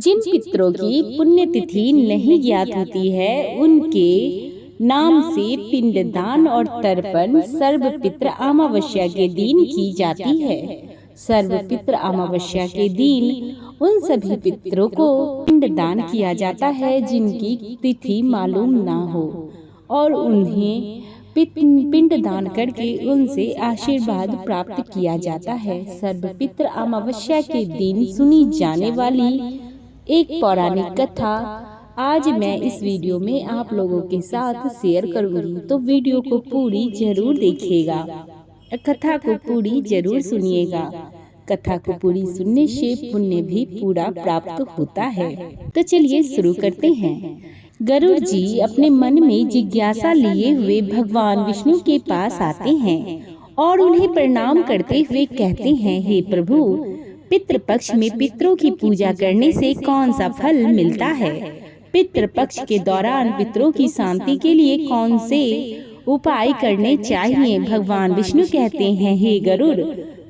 जिन पितरों की पुण्यतिथि नहीं ज्ञात होती है उनके नाम से पिंडदान और तर्पण सर्वपित्र अमावस्या के दिन की जाती है। सर्वपित्र अमावस्या के दिन उन सभी पितरों को पिंडदान किया जाता है जिनकी तिथि मालूम ना हो और उन्हें पिंडदान करके उनसे आशीर्वाद प्राप्त किया जाता है। सर्वपित्र अमावस्या के दिन सुनी जाने वाली एक पौराणिक कथा आज मैं इस वीडियो में आप लोगों के साथ शेयर करूंगी, तो वीडियो को पूरी जरूर देखिएगा, कथा को पूरी जरूर सुनिएगा। कथा को पूरी सुनने से पुण्य भी पूरा प्राप्त होता है। तो चलिए शुरू करते हैं। गरुड़ जी अपने मन में जिज्ञासा लिए हुए भगवान विष्णु के पास आते हैं और उन्हें प्रणाम करते हुए कहते हैं, हे प्रभु, पितृपक्ष में पितरों की पूजा करने से कौन सा फल मिलता है? पितृपक्ष के दौरान पितरों की शांति के लिए कौन से उपाय करने चाहिए? भगवान विष्णु कहते हैं, हे गरुड़,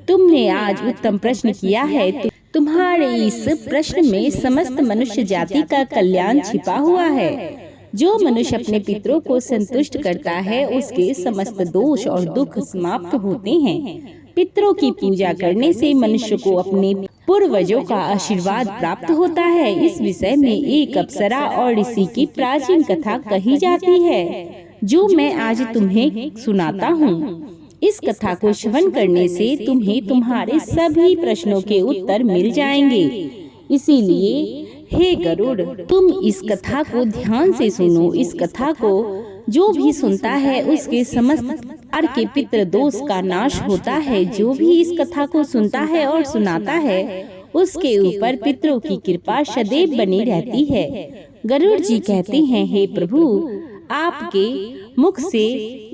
तुमने आज उत्तम प्रश्न किया है। तुम्हारे इस प्रश्न में समस्त मनुष्य जाति का कल्याण छिपा हुआ है। जो मनुष्य अपने पितरों को संतुष्ट करता है उसके समस्त दोष और दुख समाप्त होते हैं। पितरों की पूजा करने से मनुष्य को अपने पूर्वजों का आशीर्वाद प्राप्त होता है। इस विषय में एक अप्सरा और ऋषि की प्राचीन कथा कही जाती है जो मैं आज तुम्हें सुनाता हूँ। इस कथा को श्रवण करने से तुम्हें तुम्हारे सभी प्रश्नों के उत्तर मिल जाएंगे। इसीलिए हे गरुड़, तुम इस कथा को ध्यान से सुनो। इस कथा को जो भी सुनता है उसके समस्त प्रकार के पितृ दोष का नाश होता है। जो भी इस कथा को सुनता है और सुनाता है उसके ऊपर पितरों की कृपा सदैव बनी रहती है। गरुड़ जी कहते हैं, हे प्रभु, आपके मुख से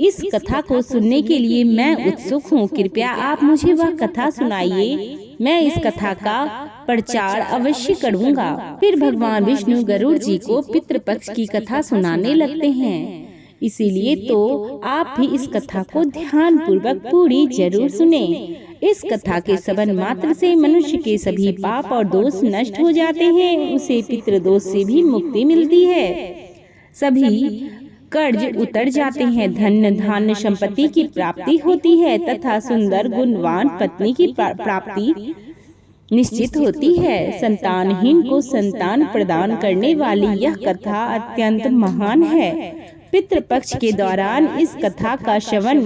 इस कथा को सुनने के लिए मैं उत्सुक हूँ। कृपया आप मुझे वह कथा सुनाइए, मैं इस कथा का प्रचार अवश्य करूँगा। फिर भगवान विष्णु गरुड़ जी को पितृपक्ष की कथा सुनाने लगते हैं। इसीलिए तो आप भी इस कथा को ध्यान पूर्वक पूरी जरूर सुने। इस कथा के श्रवण मात्र से मनुष्य के सभी पाप और दोष नष्ट हो जाते हैं। उसे पितृ दोष से भी मुक्ति मिलती है, सभी कर्ज उतर जाते हैं, धन धान्य संपत्ति की प्राप्ति होती है तथा सुंदर गुणवान पत्नी की प्राप्ति निश्चित होती है। संतानहीन को संतान प्रदान करने वाली यह कथा अत्यंत महान है। पितृपक्ष के दौरान इस कथा का श्रवण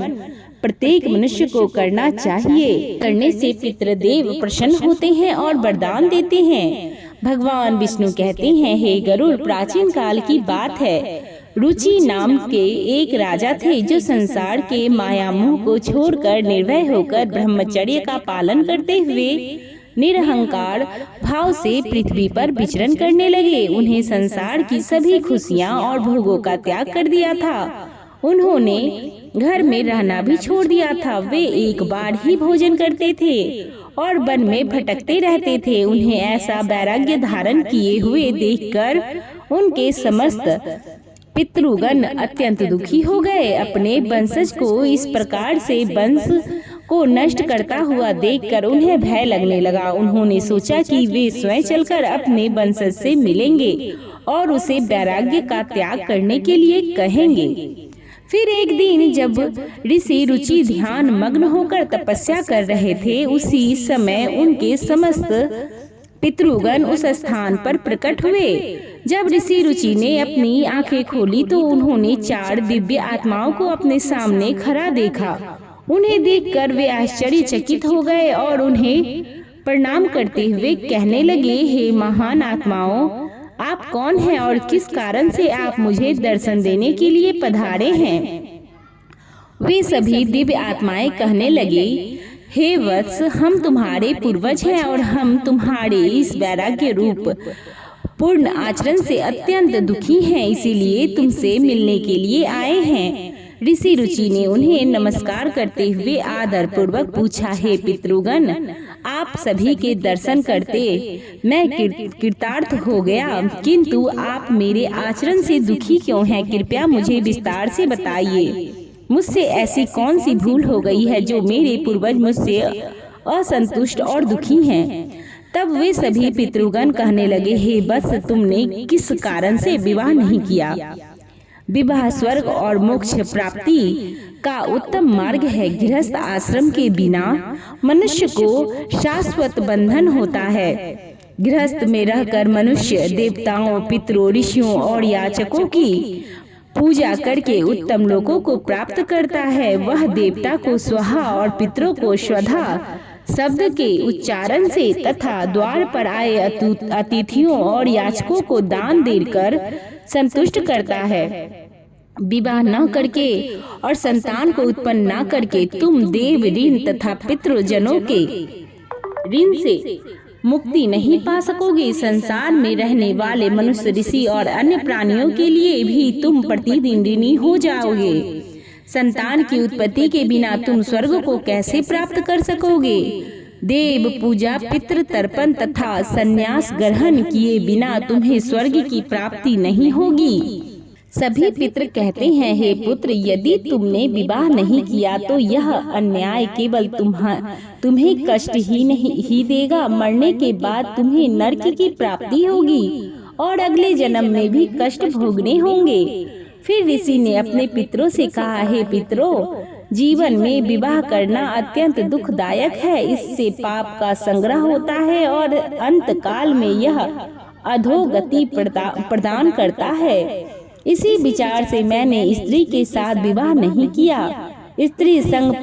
प्रत्येक मनुष्य को करना चाहिए। करने से पितृदेव प्रसन्न होते हैं और वरदान देते हैं। भगवान विष्णु कहते हैं, हे गरुड़, प्राचीन काल की बात है। रुचि नाम के एक राजा थे जो संसार के माया मोह को छोड़कर निर्भय होकर ब्रह्मचर्य का पालन करते हुए निरहंकार भाव से पृथ्वी पर विचरण करने लगे। उन्हें संसार की सभी खुशियां और भोगों का त्याग कर दिया था। उन्होंने घर में रहना भी छोड़ दिया था। वे एक बार ही भोजन करते थे और वन में भटकते रहते थे। उन्हें ऐसा वैराग्य धारण किए हुए देखकर उनके समस्त पितृगण अत्यंत दुखी हो गए। अपने वंशज को इस प्रकार से वंश को नष्ट करता हुआ देखकर उन्हें भय लगने लगा। उन्होंने सोचा कि वे स्वयं चलकर अपने वंशज से मिलेंगे और उसे वैराग्य का त्याग करने के लिए कहेंगे। फिर एक दिन जब ऋषि रुचि ध्यान मग्न होकर तपस्या कर रहे थे, उसी समय उनके समस्त पितृगण उस स्थान पर प्रकट हुए। जब ऋषि रुचि ने अपनी आंखें खोली तो उन्होंने 4 दिव्य आत्माओं को अपने सामने खड़ा देखा। उन्हें देखकर वे आश्चर्यचकित हो गए और उन्हें प्रणाम करते हुए कहने लगे, हे महान आत्माओं, आप कौन हैं और किस कारण से आप मुझे दर्शन देने के लिए पधारे हैं? वे सभी दिव्य आत्माएं कहने लगे, हे वत्स, हम तुम्हारे पूर्वज हैं और हम तुम्हारे इस वैराग्य रूप पूर्ण आचरण से अत्यंत दुखी हैं, इसीलिए तुमसे मिलने के लिए आए हैं। ऋषि रुचि ने उन्हें नमस्कार करते हुए आदर पूर्वक पूछा, हे पितृगण, आप सभी के दर्शन करते मैं कृतार्थ हो गया, किंतु आप मेरे आचरण से दुखी क्यों हैं? कृपया मुझे विस्तार से बताइए। मुझसे ऐसी कौन सी भूल हो गई है जो मेरे पूर्वज मुझसे असंतुष्ट और दुखी हैं? तब वे सभी पितृगण कहने लगे, हे वत्स, तुमने किस कारण से विवाह नहीं किया? विवाह स्वर्ग और मोक्ष प्राप्ति का उत्तम मार्ग है। गृहस्थ आश्रम के बिना मनुष्य को शाश्वत बंधन होता है। गृहस्थ में रहकर मनुष्य देवताओं, पितरों, ऋषियों और याचकों की पूजा करके उत्तम लोकों को प्राप्त करता है। वह देवता को स्वाहा और पितरों को स्वधा शब्द के उच्चारण से तथा द्वार पर आए अतिथियों और याचकों को दान देकर संतुष्ट करता है। विवाह न करके और संतान को उत्पन्न न करके तुम देव ऋण तथा पितृजनों के ऋण से मुक्ति नहीं पा सकोगे। संसार में रहने वाले मनुष्य, ऋषि और अन्य प्राणियों के लिए भी तुम प्रतिदिन ऋणी हो जाओगे। संतान की उत्पत्ति के बिना तुम स्वर्ग को कैसे प्राप्त कर सकोगे? देव पूजा, पितृ तर्पण तथा संन्यास ग्रहण किए बिना तुम्हें स्वर्ग की प्राप्ति नहीं होगी। सभी पितृ कहते हैं, हे पुत्र, यदि तुमने विवाह नहीं किया तो यह अन्याय केवल तुम्हें कष्ट ही देगा। मरने के बाद तुम्हें नरक की प्राप्ति होगी और अगले जन्म में भी कष्ट भोगने होंगे। फिर ऋषि ने अपने पितरों से कहा, हे पितरों, जीवन में विवाह करना अत्यंत दुखदायक है। इससे पाप का संग्रह होता है और अंत काल में यह अधोगति प्रदान करता है। इसी विचार से मैंने स्त्री के साथ विवाह नहीं किया। स्त्री संग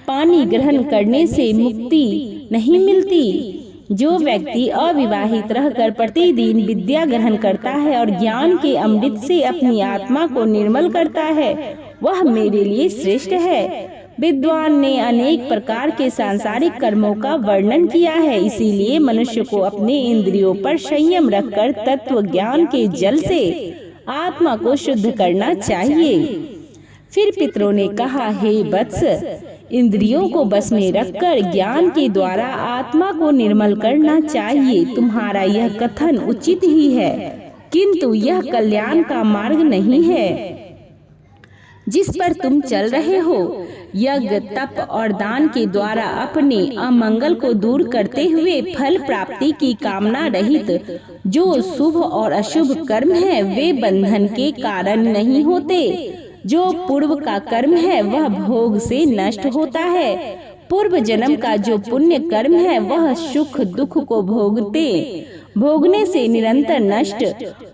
पानी ग्रहण करने से मुक्ति नहीं मिलती। जो व्यक्ति अविवाहित रहकर प्रतिदिन विद्या ग्रहण करता है और ज्ञान के अमृत से अपनी आत्मा को निर्मल करता है, वह मेरे लिए श्रेष्ठ है। विद्वान ने अनेक प्रकार के सांसारिक कर्मों का वर्णन किया है। इसीलिए मनुष्य को अपने इंद्रियों पर संयम रखकर तत्व ज्ञान के जल से आत्मा को शुद्ध करना चाहिए। फिर पितरों ने कहा, हे वत्स, इंद्रियों को बस में रखकर ज्ञान के द्वारा आत्मा को निर्मल करना चाहिए। तुम्हारा यह कथन उचित ही है, किंतु यह कल्याण का मार्ग नहीं है जिस पर तुम चल रहे हो। यज्ञ, तप और दान के द्वारा अपने अमंगल को दूर करते हुए फल प्राप्ति की कामना रहित जो शुभ और अशुभ कर्म है, वे बंधन के कारण नहीं होते। जो पूर्व का कर्म है वह भोग से नष्ट होता है। पूर्व जन्म का जो पुण्य कर्म है वह सुख दुख को भोगने से निरंतर नष्ट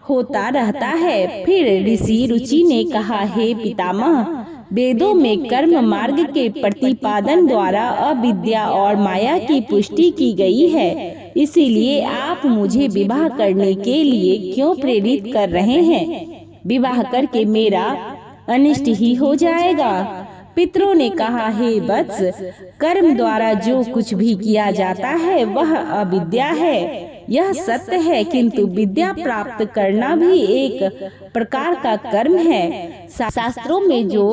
होता रहता है। फिर ऋषि रुचि ने कहा, हे पितामह, वेदों में कर्म मार्ग के प्रतिपादन द्वारा अविद्या और माया की पुष्टि की गई है। इसीलिए आप मुझे विवाह करने के लिए क्यों प्रेरित कर रहे हैं? विवाह करके मेरा अनिष्ट ही हो जाएगा। पितरों ने कहा, हे वत्स, कर्म द्वारा जो कुछ भी किया जाता है वह अविद्या है, यह सत्य है, किंतु विद्या प्राप्त करना भी एक प्रकार का कर्म है। शास्त्रों में जो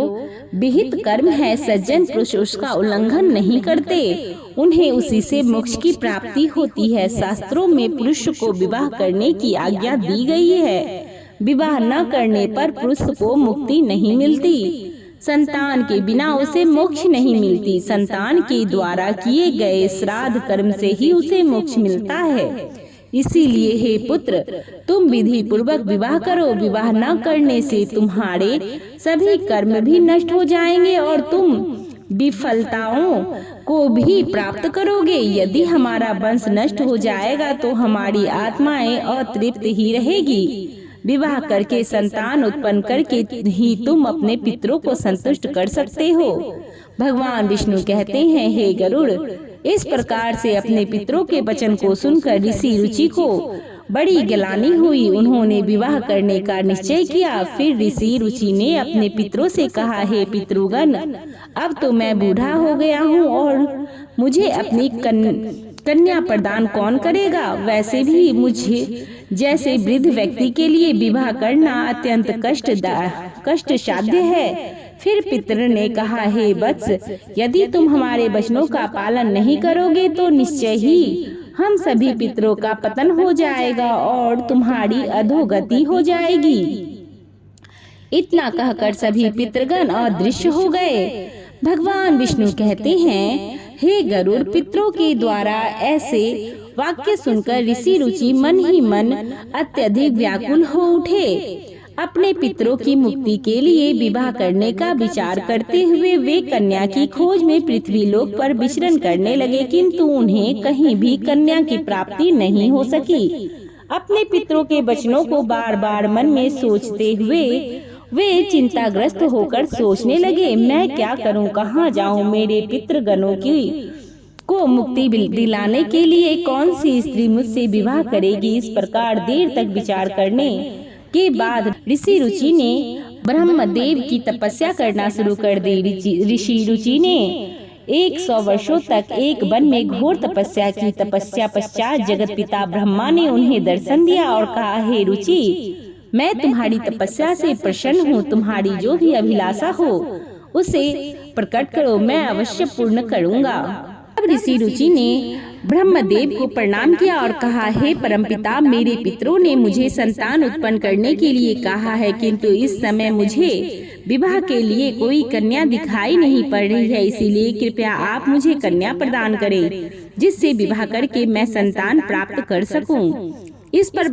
विहित कर्म है, सज्जन पुरुष उसका उल्लंघन नहीं करते, उन्हें उसी से मोक्ष की प्राप्ति होती है। शास्त्रों में पुरुष को विवाह करने की आज्ञा दी गई है। विवाह न करने पर पुरुष को मुक्ति नहीं मिलती। संतान के बिना उसे मोक्ष नहीं मिलती। संतान के द्वारा किए गए श्राद्ध कर्म से ही उसे मोक्ष मिलता है। इसीलिए हे पुत्र, तुम विधि पूर्वक विवाह करो। विवाह न करने से तुम्हारे सभी कर्म भी नष्ट हो जाएंगे और तुम विफलताओं को भी प्राप्त करोगे। यदि हमारा वंश नष्ट हो जाएगा तो हमारी आत्माएं अतृप्त ही रहेगी। विवाह करके संतान उत्पन्न करके ही तुम अपने पितरों को संतुष्ट कर सकते हो। भगवान विष्णु कहते हैं, हे गरुड़, इस प्रकार से अपने पितरों के वचन को सुनकर ऋषि रुचि को बड़ी ग्लानि हुई। उन्होंने विवाह करने का निश्चय किया। फिर ऋषि रुचि ने अपने पितरों से कहा, हे पितृगण, अब तो मैं बूढ़ा हो गया हूँ और मुझे अपनी कन्या प्रदान कौन करेगा? वैसे भी मुझे जैसे वृद्ध व्यक्ति के लिए विवाह करना अत्यंत कष्ट साध्य है। फिर पितर ने कहा, हे वत्स, यदि तुम हमारे वचनों का पालन नहीं करोगे तो निश्चय ही हम सभी पितरों का पतन हो जाएगा और तुम्हारी अधोगति हो जाएगी। इतना कहकर सभी पितृगण अदृश्य हो गए। भगवान विष्णु कहते हैं, हे गरुड़, पितरों के द्वारा ऐसे वाक्य सुनकर ऋषि रुचि मन ही मन अत्यधिक व्याकुल हो उठे। अपने पितरों की मुक्ति के लिए विवाह करने का विचार करते हुए वे कन्या की खोज में पृथ्वी लोक पर विचरण करने लगे, किंतु उन्हें कहीं भी कन्या की प्राप्ति नहीं हो सकी। अपने पितरों के वचनों को बार बार मन में सोचते हुए वे चिंताग्रस्त होकर सोचने लगे, मैं क्या करूं, कहां जाऊं, मेरे पितृगणों को मुक्ति दिलाने के लिए कौन सी स्त्री मुझसे विवाह करेगी। इस प्रकार देर तक विचार करने के बाद ऋषि रुचि ने ब्रह्मदेव की तपस्या करना शुरू कर दी। ऋषि रुचि ने 100 वर्षों तक एक वन में घोर तपस्या की। तपस्या पश्चात जगत पिता ब्रह्मा ने उन्हें दर्शन दिया और कहा, हे रुचि, मैं तुम्हारी तपस्या से प्रसन्न हूँ। तुम्हारी जो भी अभिलाषा हो उसे प्रकट करो, मैं अवश्य पूर्ण करूँगा। अब ऋषि रुचि ने ब्रह्मदेव को प्रणाम किया और कहा, हे परमपिता, मेरे पितरों ने मुझे संतान उत्पन्न करने के लिए कहा है, किंतु इस समय मुझे विवाह के लिए कोई कन्या दिखाई नहीं पड़ रही है। इसीलिए कृपया आप मुझे कन्या प्रदान करें, जिससे विवाह करके मैं संतान प्राप्त कर सकूं। इस पर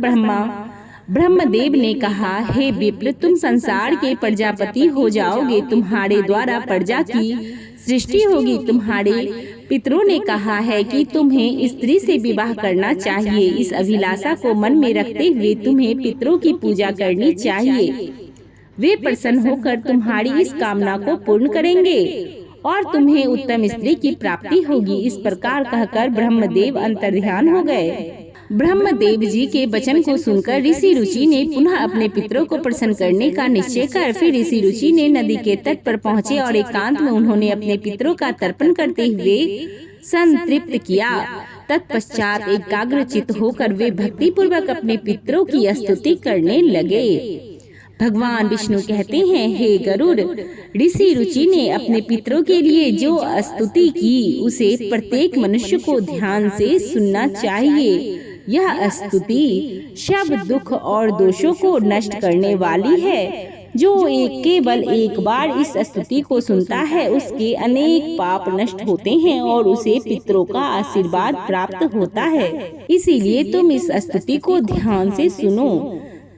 ब्रह्मदेव ने कहा, हे विप्र, तुम संसार के प्रजापति हो जाओगे, तुम्हारे द्वारा प्रजा की सृष्टि होगी। तुम्हारे पितरों ने कहा है कि तुम्हें स्त्री से विवाह करना चाहिए। इस अभिलाषा को मन में रखते हुए तुम्हें पितरों की पूजा करनी चाहिए। वे प्रसन्न होकर तुम्हारी इस कामना को पूर्ण करेंगे और तुम्हें उत्तम स्त्री की प्राप्ति होगी। इस प्रकार कहकर ब्रह्मदेव अंतर्ध्यान हो गए। ब्रह्मदेव जी के वचन को सुनकर ऋषि रुचि ने पुनः अपने पितरों को प्रसन्न करने का निश्चय कर फिर ऋषि रुचि ने नदी के तट पर पहुँचे और एकांत में उन्होंने अपने पितरों का तर्पण करते हुए संतृप्त किया। तत्पश्चात एकाग्रचित्त होकर वे भक्ति पूर्वक अपने पितरों की स्तुति करने लगे। भगवान विष्णु कहते हैं, हे गरुड़, ऋषि रुचि ने अपने पितरों के लिए जो स्तुति की उसे प्रत्येक मनुष्य को ध्यान से सुनना चाहिए। यह स्तुति सब दुख और दोषों को नष्ट करने वाली है। जो केवल एक बार इस स्तुति को सुनता है उसके अनेक पाप नष्ट होते हैं और उसे पितरों का आशीर्वाद प्राप्त होता है। इसीलिए तुम इस स्तुति को ध्यान से सुनो,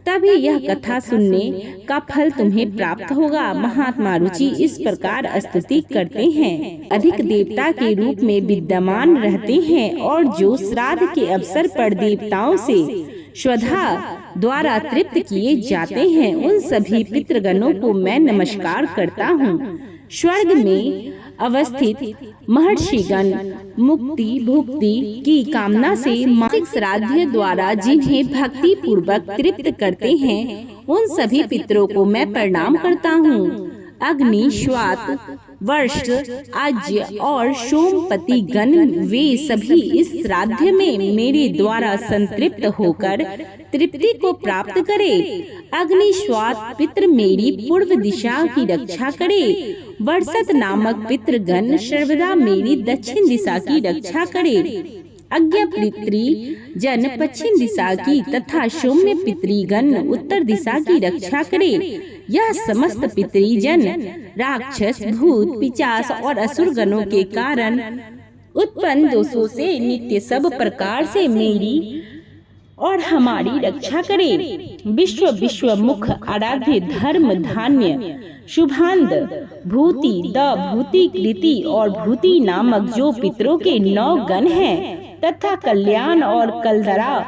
तभी यह कथा सुनने का फल तुम्हें प्राप्त होगा। महात्मा रुचि इस प्रकार स्तुति करते हैं। अधिक देवता के रूप में विद्यमान रहते हैं और जो श्राद्ध के अवसर पर देवताओं से श्रद्धा द्वारा तृप्त किए जाते हैं, उन सभी पितृगणों को मैं नमस्कार करता हूँ। स्वर्ग में अवस्थित महर्षिगण मुक्ति भुक्ति की कामना से मासिक श्राद्ध द्वारा जिन्हें भक्ति पूर्वक तृप्त करते हैं, उन सभी पितरों को मैं प्रणाम करता हूँ। अग्नि, श्वात, वर्ष, आज्य और सोमपति गण वे सभी इस श्राद्ध में मेरे द्वारा संतृप्त होकर तृप्ति को प्राप्त करे। अग्नि श्वात पितृ मेरी पूर्व दिशा की रक्षा करे। वर्षत नामक पितृगण सर्वदा मेरी दक्षिण दिशा की रक्षा करे। अज्ञ पितृ जन पश्चिम दिशा की तथा सौम्य पितृगण उत्तर दिशा की रक्षा करे। यह समस्त पितृजन राक्षस, भूत, पिशाच और असुर गणों के कारण उत्पन्न दोषों से नित्य सब प्रकार से मेरी और हमारी रक्षा करे। विश्व मुख आराध्य धर्म धान्य शुभांद भूति द भूति कृति और भूति नामक जो पितरों के 9 गण हैं तथा कल्याण और कलदरा,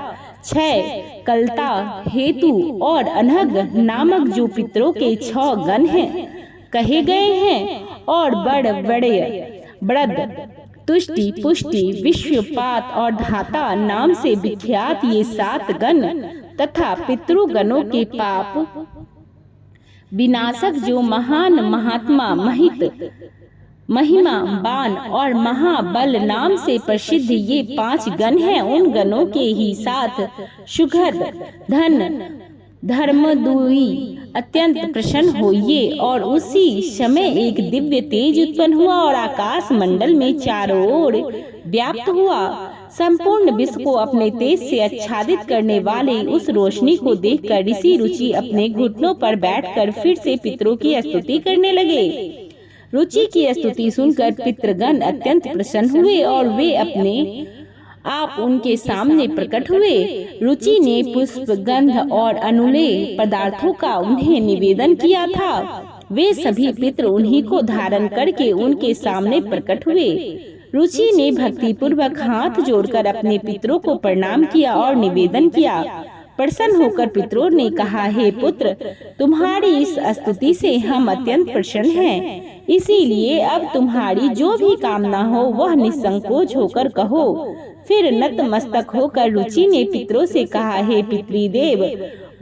क्षय, कलता, हेतु और अनहग नामक जो पितरों के 6 गण हैं कहे गए हैं और बड़द, तुष्टि, पुष्टि, विश्वपात और धाता नाम से विख्यात ये 7 गण तथा पितृगणों के पाप विनाशक जो महान महात्मा महिमा बान और महाबल नाम से प्रसिद्ध ये 5 गण हैं, उन गणों के ही साथ सुखद धन धर्मदुई अत्यंत प्रसन्न होइए। और उसी समय एक दिव्य तेज उत्पन्न हुआ और आकाश मंडल में चारों ओर व्याप्त हुआ। संपूर्ण विश्व को अपने तेज से आच्छादित करने वाले उस रोशनी को देखकर ऋषि रुचि अपने घुटनों पर बैठकर फिर से पितरों की स्तुति करने लगे। रुचि की स्तुति सुनकर पितृगण अत्यंत प्रसन्न हुए और वे अपने आप उनके सामने प्रकट हुए। रुचि ने पुष्प, गंध और अनुलेय पदार्थों का उन्हें निवेदन किया था। वे सभी पितृ उन्हीं को धारण करके उनके सामने प्रकट हुए। रुचि ने भक्ति पूर्वक हाथ जोड़कर अपने पितरों को प्रणाम किया और निवेदन किया। प्रसन्न होकर पितरों ने कहा, हे पुत्र, तुम्हारी इस स्तुति से हम अत्यंत प्रसन्न हैं। इसीलिए अब तुम्हारी जो भी कामना हो वह निसंकोच होकर कहो। फिर नतमस्तक होकर रुचि ने पितरों से कहा, हे पितृदेव,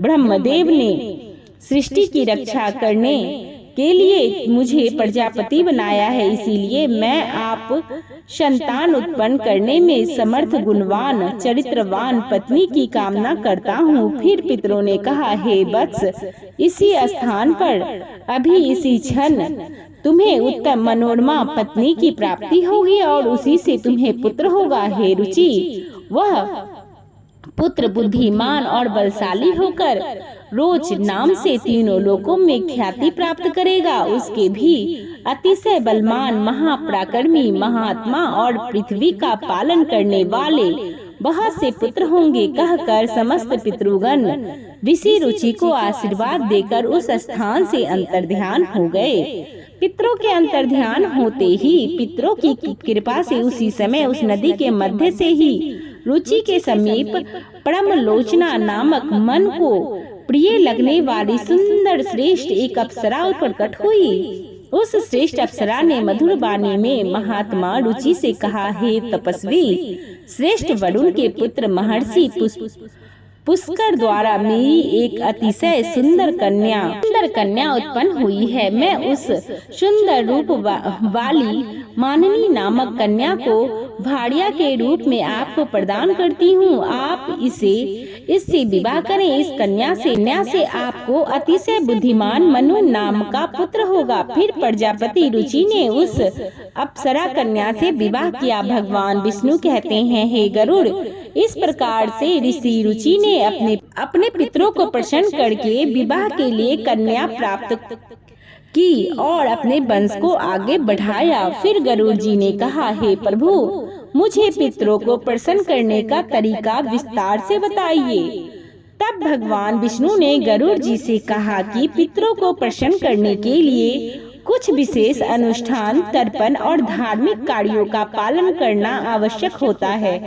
ब्रह्मदेव ने सृष्टि की रक्षा करने के लिए मुझे प्रजापति बनाया है, इसीलिए मैं आप संतान उत्पन्न करने में समर्थ, गुणवान, चरित्रवान पत्नी की कामना करता हूँ। फिर पितरों ने कहा, हे वत्स, इसी स्थान पर अभी इसी क्षण तुम्हें उत्तम मनोरमा पत्नी की प्राप्ति होगी और उसी से तुम्हें पुत्र होगा। हे रुचि, वह पुत्र बुद्धिमान और बलशाली होकर रोच नाम से तीनों लोकों में ख्याति प्राप्त करेगा। उसके भी अतिशय बलवान, महापराक्रमी, महात्मा और पृथ्वी का पालन करने वाले बहुत से पुत्र होंगे। कहकर समस्त पितृगण ऋषि रुचि को आशीर्वाद देकर उस स्थान से अंतर्ध्यान हो गए। पितरों के अंतर्ध्यान होते ही पितरों की कृपा से उसी समय उस नदी के मध्य से ही रुचि के समीप परमलोचना नामक मन को प्रिय लगने वाली सुंदर श्रेष्ठ एक अप्सरा प्रकट हुई। उस श्रेष्ठ अप्सरा ने मधुर वाणी में महात्मा रुचि से कहा, हे तपस्वी, श्रेष्ठ वरुण के पुत्र महर्षि पुष्कर द्वारा मेरी एक अतिशय सुंदर कन्या उत्पन्न हुई है। मैं उस सुंदर रूप वाली माननी नामक कन्या को भाड़िया के रूप में आपको प्रदान करती हूँ। आप इससे विवाह करें। इस कन्या से आपको अतिशय बुद्धिमान मनु नाम का पुत्र होगा। फिर प्रजापति रुचि ने उस अप्सरा कन्या से विवाह किया। भगवान विष्णु कहते हैं, हे गरुड़, इस प्रकार से ऋषि रुचि ने अपने पितरों को प्रसन्न करके विवाह के लिए कन्या प्राप्त की और अपने वंश को आगे बढ़ाया। फिर गरुड़ जी ने कहा, हे प्रभु, मुझे पितरों को प्रसन्न करने का तरीका विस्तार से बताइए। तब भगवान विष्णु ने गरुड़ जी से कहा कि पितरों को प्रसन्न करने के लिए कुछ विशेष अनुष्ठान, तर्पण और धार्मिक कार्यों का पालन करना आवश्यक होता है।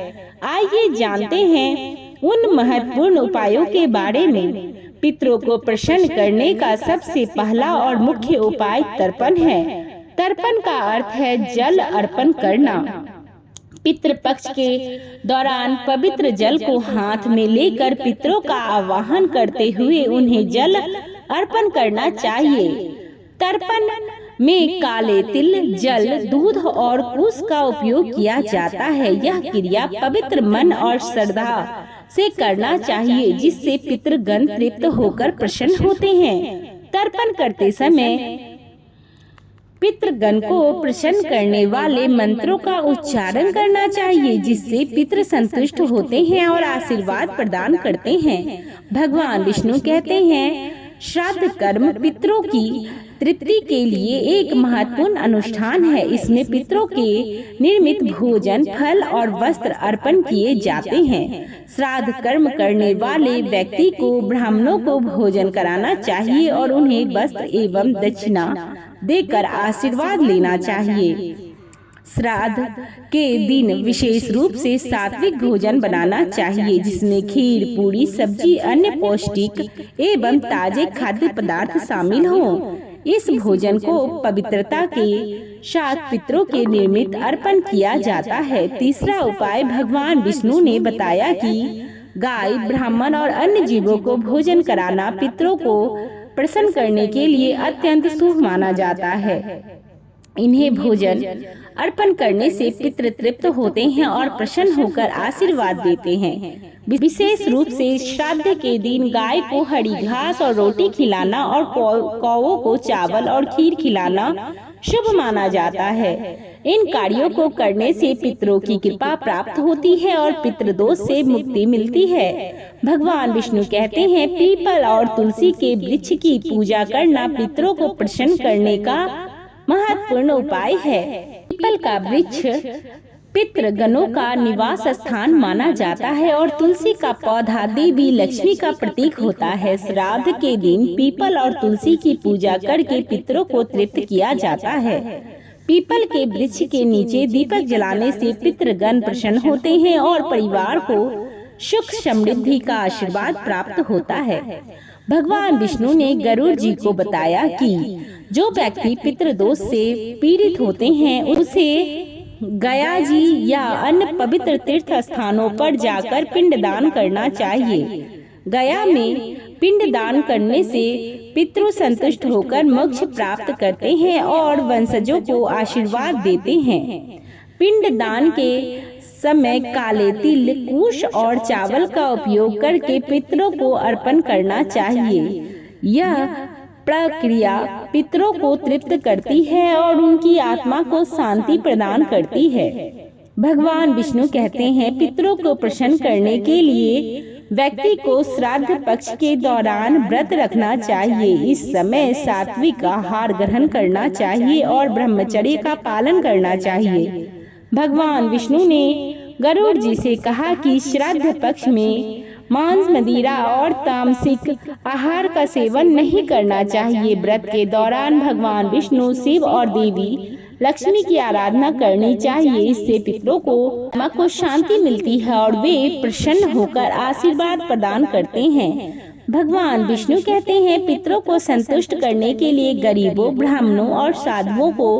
आइए जानते हैं उन महत्वपूर्ण उपायों के बारे में। पितरों को प्रसन्न करने का सबसे पहला और मुख्य उपाय तर्पण है। तर्पण का अर्थ है जल अर्पण करना। पितृपक्ष के दौरान पवित्र जल को हाथ में लेकर पितरों का आवाहन करते हुए उन्हें जल अर्पण करना चाहिए। तर्पण में काले तिल, जल, दूध और कुश का उपयोग किया जाता है। यह क्रिया पवित्र मन और श्रद्धा से करना चाहिए, जिससे पितृगण तृप्त होकर प्रसन्न होते हैं। तर्पण करते समय पितृगण को प्रसन्न करने वाले मंत्रों का उच्चारण करना चाहिए, जिससे पितृ संतुष्ट होते हैं और आशीर्वाद प्रदान करते हैं। भगवान विष्णु कहते हैं, श्राद्ध कर्म पितरों की तृप्ति के लिए एक महत्वपूर्ण अनुष्ठान है। इसमें पितरों के निर्मित भोजन, फल और वस्त्र अर्पण किए जाते हैं। श्राद्ध कर्म करने वाले व्यक्ति को ब्राह्मणों को भोजन कराना चाहिए और उन्हें वस्त्र एवं दक्षिणा देकर आशीर्वाद लेना चाहिए। श्राद्ध के दिन विशेष रूप से सात्विक भोजन बनाना चाहिए, जिसमें खीर, पूरी, सब्जी, अन्य पौष्टिक एवं ताजे खाद्य पदार्थ शामिल हों। इस भोजन को पवित्रता के साथ पितरों के निर्मित अर्पण किया जाता है। तीसरा उपाय भगवान विष्णु ने बताया कि गाय, ब्राह्मण और अन्य जीवों को भोजन कराना पितरों को प्रसन्न करने के लिए अत्यंत शुभ माना जाता है। इन्हें भोजन अर्पण करने से पितृ तृप्त होते हैं और प्रसन्न होकर आशीर्वाद देते हैं। विशेष रूप से श्राद्ध के दिन गाय को हरी घास और रोटी खिलाना और कौवों को चावल और खीर खिलाना शुभ माना जाता है। इन कार्यों को करने से पितरों की कृपा प्राप्त होती है और पितृदोष से मुक्ति मिलती है। भगवान विष्णु कहते हैं, पीपल और तुलसी के वृक्ष की पूजा करना पितरों को प्रसन्न करने का महत्वपूर्ण उपाय है। पीपल का वृक्ष पितृगणों का निवास स्थान माना जाता है और तुलसी का पौधा देवी लक्ष्मी का प्रतीक होता है। श्राद्ध के दिन पीपल और तुलसी की पूजा करके पितरों को तृप्त किया जाता है। पीपल के वृक्ष के नीचे दीपक जलाने से पितृगण प्रसन्न होते हैं और परिवार को सुख समृद्धि का आशीर्वाद प्राप्त होता है। भगवान विष्णु ने गरुड़ जी को बताया कि जो व्यक्ति पितृदोष से पीड़ित होते हैं उसे गया जी या अन्य पवित्र तीर्थ स्थानों पर जाकर पिंडदान करना चाहिए। गया में पिंडदान करने से पितृ संतुष्ट होकर मोक्ष प्राप्त करते हैं और वंशजों को आशीर्वाद देते हैं। पिंडदान के समय काले तिल, कुश और चावल का उपयोग करके पितरों को अर्पण करना चाहिए। यह प्रक्रिया पितरों को तृप्त करती है और उनकी आत्मा को शांति प्रदान करती है। भगवान विष्णु कहते हैं, पितरों को प्रसन्न करने के लिए व्यक्ति को श्राद्ध पक्ष के दौरान व्रत रखना चाहिए। इस समय सात्विक आहार ग्रहण करना चाहिए और ब्रह्मचर्य का पालन करना चाहिए। भगवान विष्णु ने गरुड़ जी से कहा कि श्राद्ध पक्ष में मांस, मदिरा और तामसिक आहार का सेवन नहीं करना चाहिए। व्रत के दौरान भगवान विष्णु, शिव और देवी लक्ष्मी की आराधना करनी चाहिए। इससे पितरों को शांति मिलती है और वे प्रसन्न होकर आशीर्वाद प्रदान करते हैं। भगवान विष्णु कहते हैं, पितरों को संतुष्ट करने के लिए गरीबों, ब्राह्मणों और साधुओं को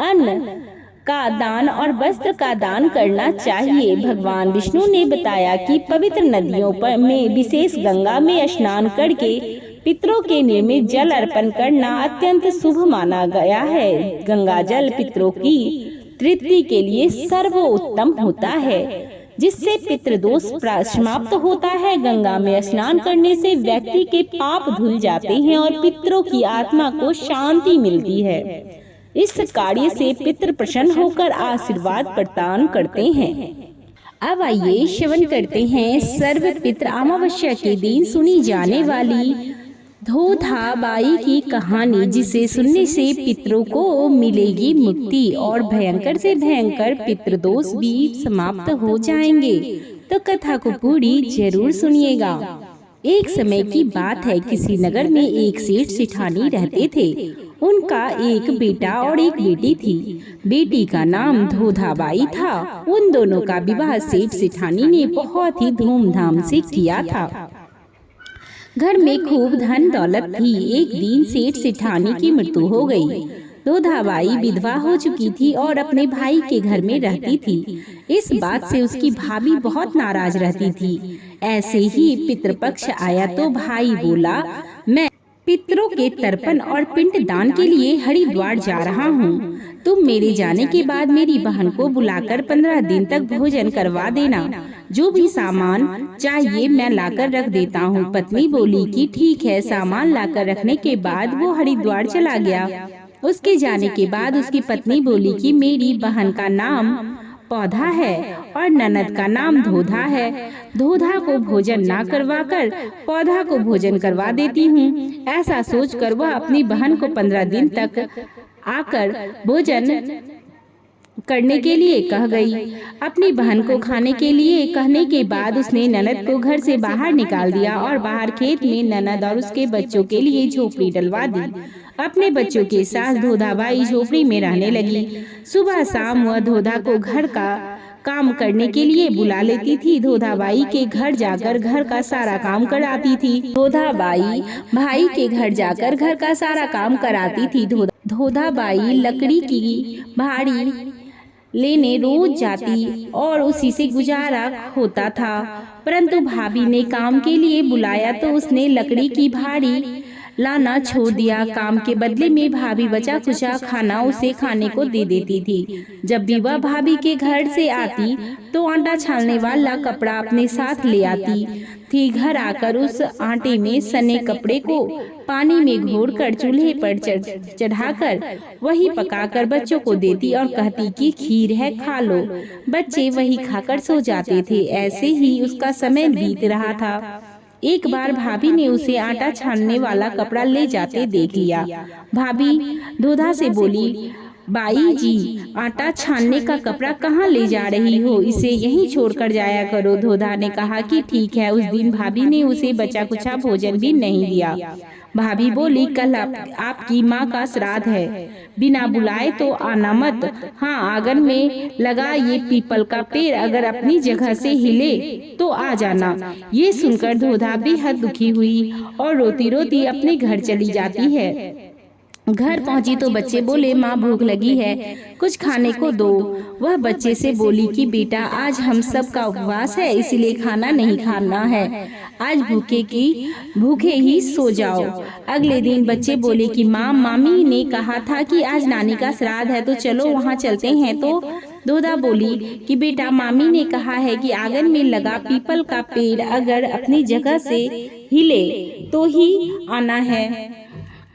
अन्न का दान और वस्त्र का दान करना चाहिए। भगवान विष्णु ने बताया कि पवित्र नदियों पर में विशेष गंगा में स्नान करके पितरों के निर्मित जल अर्पण करना अत्यंत शुभ माना गया है। गंगा जल पितरों की तृप्ति के लिए सर्वोत्तम होता है, जिससे पितृदोष समाप्त होता है। गंगा में स्नान करने से व्यक्ति के पाप धुल जाते हैं और पितरों की आत्मा को शांति मिलती है। इस कार्य से पितृ प्रसन्न होकर आशीर्वाद प्रदान करते हैं। अब आइए श्रवण करते हैं सर्व पितृ अमावस्या के दिन सुनी जाने वाली धोधाबाई की कहानी, जिसे सुनने से पितरों को मिलेगी मुक्ति और भयंकर से भयंकर पितृदोष भी समाप्त हो जाएंगे। तो कथा को पूरी जरूर सुनिएगा। एक समय की बात है, किसी नगर में एक सेठ सेठानी रहते थे। उनका एक बेटा और एक बेटी थी। बेटी का नाम धोधाबाई था। उन दोनों का विवाह सेठ सेठानी ने बहुत ही धूमधाम से किया था। घर में खूब धन दौलत थी। एक दिन सेठ सेठानी की मृत्यु हो गई। धोधाबाई विधवा हो चुकी थी और अपने भाई के घर में रहती थी। इस बात से उसकी भाभी बहुत नाराज रहती थी। ऐसे ही पितृपक्ष आया तो भाई बोला, मैं पितरों के तर्पण और पिंड दान के लिए हरिद्वार जा रहा हूँ। तुम मेरे जाने के बाद मेरी बहन को बुलाकर 15 दिन तक भोजन करवा देना। जो भी सामान चाहिए मैं लाकर रख देता हूँ। पत्नी बोली कि ठीक है। सामान लाकर रखने के बाद वो हरिद्वार चला गया। उसके जाने के बाद उसकी पत्नी बोली कि मेरी बहन का नाम पौधा है और ननद का नाम धोधा है। धोधा को भोजन ना करवाकर पौधा को भोजन करवा देती हूँ। ऐसा सोचकर वह अपनी बहन को 15 दिन तक आकर भोजन करने के लिए कह गई। अपनी बहन को खाने के लिए कहने के बाद उसने ननद को घर से बाहर निकाल दिया और बाहर खेत में ननद और उसके बच्चों के लिए झोपड़ी डलवा दी। अपने बच्चों के साथ धोधाबाई झोपड़ी में रहने लगी। सुबह शाम वह धोधा को घर का काम करने के लिए बुला लेती थी। धोधाबाई के घर जाकर घर का सारा काम कराती थी। धोधाबाई भाई के घर जाकर घर का सारा काम कराती थी। धोधाबाई लकड़ी की भाड़ी लेने रोज जाती और उसी से गुजारा होता था। परंतु भाभी ने काम के लिए बुलाया तो उसने लकड़ी की भाड़ी लाना छोड़ दिया। काम के बदले में भाभी बचा खुचा खाना उसे खाने को दे देती थी। जब भी वह भाभी के घर से आती तो आटा छानने वाला कपड़ा अपने साथ ले आती थी। घर आकर उस आटे में सने कपड़े को पानी में घोरकर चूल्हे पर चढ़ाकर वही पकाकर बच्चों को देती और कहती कि खीर है, खा लो। बच्चे वही खाकर सो जाते थे। ऐसे ही उसका समय बीत रहा था। एक बार भाभी ने उसे आटा छानने वाला कपड़ा ले जाते देख लिया। भाभी धोधा से बोली, बाई जी, आटा छानने का कपड़ा कहाँ ले जा रही हो? इसे यहीं छोड़कर जाया करो। धोधा ने कहा कि ठीक है। उस दिन भाभी ने उसे बचा कुचा भोजन भी नहीं दिया। भाभी बोली, कल आपकी माँ का श्राद्ध है, बिना बुलाए तो आना मत। हाँ, आंगन में लगा ये पीपल का पेड़ अगर अपनी जगह से हिले तो आ जाना। ये सुनकर धोधा बेहद दुखी हुई और रोती रोती अपने घर चली जाती है। घर पहुंची तो बच्चे बोले, माँ भूख लगी है, कुछ खाने को दो। वह बच्चे से बोली कि बेटा, आज हम सब का उपवास है, इसलिए खाना नहीं खाना है। आज भूखे ही सो जाओ। अगले दिन बच्चे बोले कि माँ, मामी ने कहा था कि आज नानी का श्राद्ध है, तो चलो वहाँ चलते हैं। तो धोधा बोली कि बेटा, मामी ने कहा है कि आंगन में लगा पीपल का पेड़ अगर अपनी जगह से हिले तो ही आना है।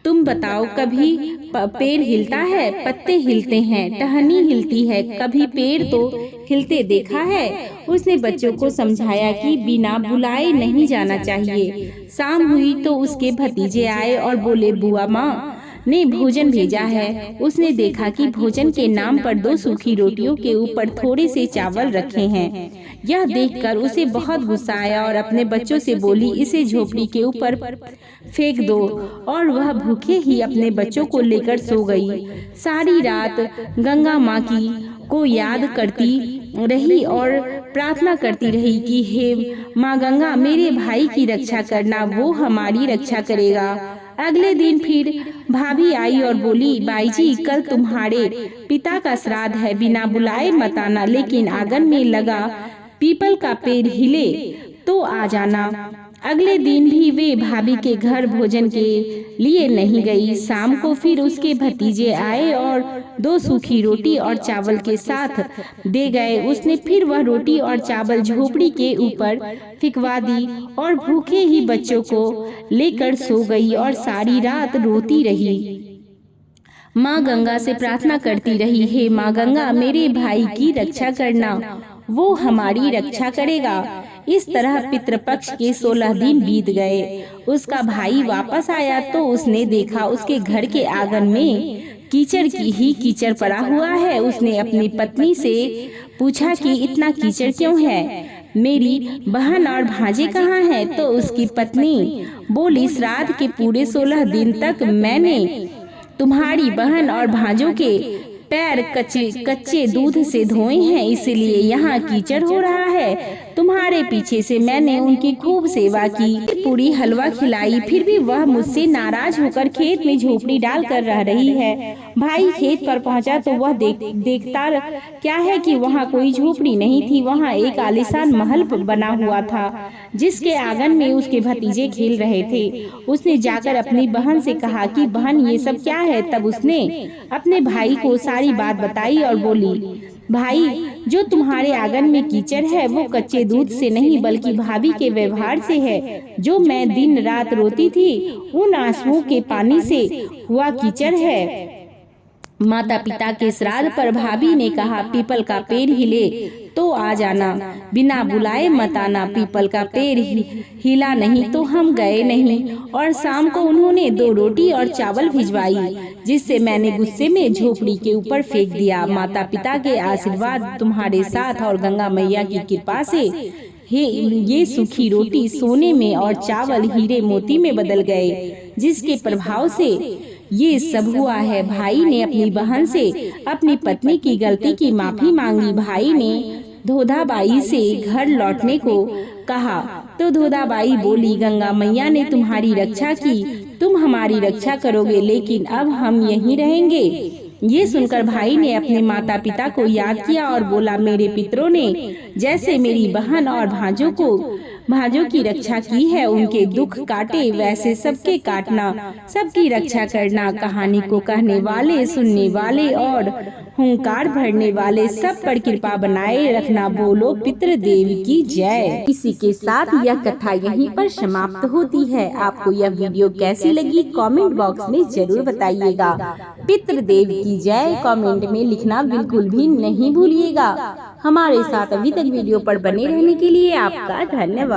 तुम बताओ, कभी पेड़ हिलता है? पत्ते हिलते हैं, टहनी हिलती है, कभी पेड़ तो हिलते देखा है? उसने बच्चों को समझाया कि बिना बुलाए नहीं जाना चाहिए। शाम हुई तो उसके भतीजे आए और बोले, बुआ माँ ने भोजन भेजा है। उसने देखा कि भोजन के नाम पर 2 सूखी रोटियों के ऊपर थोड़े से चावल रखे हैं। यह देखकर उसे बहुत गुस्सा आया और अपने बच्चों से बोली, इसे झोपड़ी के ऊपर फेंक दो। और वह भूखे ही अपने बच्चों को लेकर सो गई। सारी रात गंगा माँ को याद करती रही और प्रार्थना करती रही कि हे माँ गंगा, मेरे भाई की रक्षा करना, वो हमारी रक्षा करेगा। अगले दिन फिर भाभी आई और बोली, बाई जी, कल तुम्हारे पिता का श्राद्ध है, बिना बुलाए मत आना, लेकिन आंगन में लगा पीपल का पेड़ हिले तो आ जाना। अगले दिन भी वे भाभी के घर भोजन के लिए नहीं गई। शाम को फिर उसके भतीजे आए और 2 सूखी रोटी और चावल के साथ दे गए। उसने फिर वह रोटी और चावल झोपड़ी के ऊपर फिकवा दी और भूखे ही बच्चों को लेकर सो गई और सारी रात रोती रही। माँ गंगा से प्रार्थना करती रही, हे माँ गंगा, मेरे भाई की रक्षा करना, वो हमारी रक्षा करेगा। इस तरह पितृपक्ष के 16 दिन बीत गए। उसका भाई वापस आया तो उसने देखा उसके घर के आंगन में कीचड़ की ही कीचड़ पड़ा हुआ है। उसने अपनी पत्नी से पूछा कि इतना कीचड़ क्यों है, मेरी बहन और भांजे कहाँ हैं? तो उसकी पत्नी बोली, श्राद्ध के पूरे 16 दिन तक मैंने तुम्हारी बहन और भांजों के पैर कच्चे दूध से धोए हैं, इसलिए यहाँ कीचड़ हो रहा है। तुम्हारे पीछे से मैंने उनकी खूब सेवा की, पूरी हलवा खिलाई, फिर भी वह मुझसे नाराज होकर खेत में झोपड़ी डाल कर रह रही है। भाई खेत पर पहुंचा तो वह देखता क्या है कि वहाँ कोई झोपड़ी नहीं थी। वहाँ एक आलीशान महल बना हुआ था, जिसके आंगन में उसके भतीजे खेल रहे थे। उसने जाकर अपनी बहन से कहा कि बहन, ये सब क्या है? तब उसने अपने भाई को सारी बात बताई और बोली, भाई, जो तुम्हारे आंगन में कीचड़ है वो कच्चे दूध से नहीं बल्कि भाभी के व्यवहार से है। जो मैं दिन रात रोती थी, उन आंसुओं के पानी से हुआ कीचड़ है। माता पिता के श्राद्ध पर भाभी ने कहा, पीपल का पेड़ हिले तो आ जाना, बिना बुलाए मत आना। पीपल का पेड़ हिला नहीं तो हम गए नहीं। और शाम को उन्होंने 2 रोटी और चावल भिजवाई, जिससे मैंने गुस्से में झोपड़ी के ऊपर फेंक दिया। माता पिता के आशीर्वाद तुम्हारे साथ और गंगा मैया की कृपा से ये सूखी रोटी सोने में और चावल हीरे मोती में बदल गए, जिसके प्रभाव से ये सब हुआ है। भाई ने अपनी बहन से अपनी पत्नी की गलती की माफी मांगी। भाई ने धोधाबाई से घर लौटने को कहा तो धोधाबाई बोली, गंगा मैया ने तुम्हारी रक्षा की, तुम हमारी रक्षा करोगे, लेकिन अब हम यहीं रहेंगे। ये सुनकर भाई ने अपने माता पिता को याद किया और बोला, मेरे पितरों ने जैसे मेरी बहन और भांजों की रक्षा की है, उनके दुख काटे, वैसे सबके काटना, सबकी रक्षा करना। कहानी को कहने वाले, सुनने वाले और हुंकार भरने वाले सब पर कृपा बनाए रखना। बोलो पितृदेव की जय। इसी के साथ यह कथा यहीं पर समाप्त होती है। आपको यह वीडियो कैसी लगी कमेंट बॉक्स में जरूर बताइएगा। पितृदेव की जय कमेंट में लिखना बिल्कुल भी नहीं भूलिएगा। हमारे साथ अभी तक वीडियो पर बने रहने के लिए आपका धन्यवाद।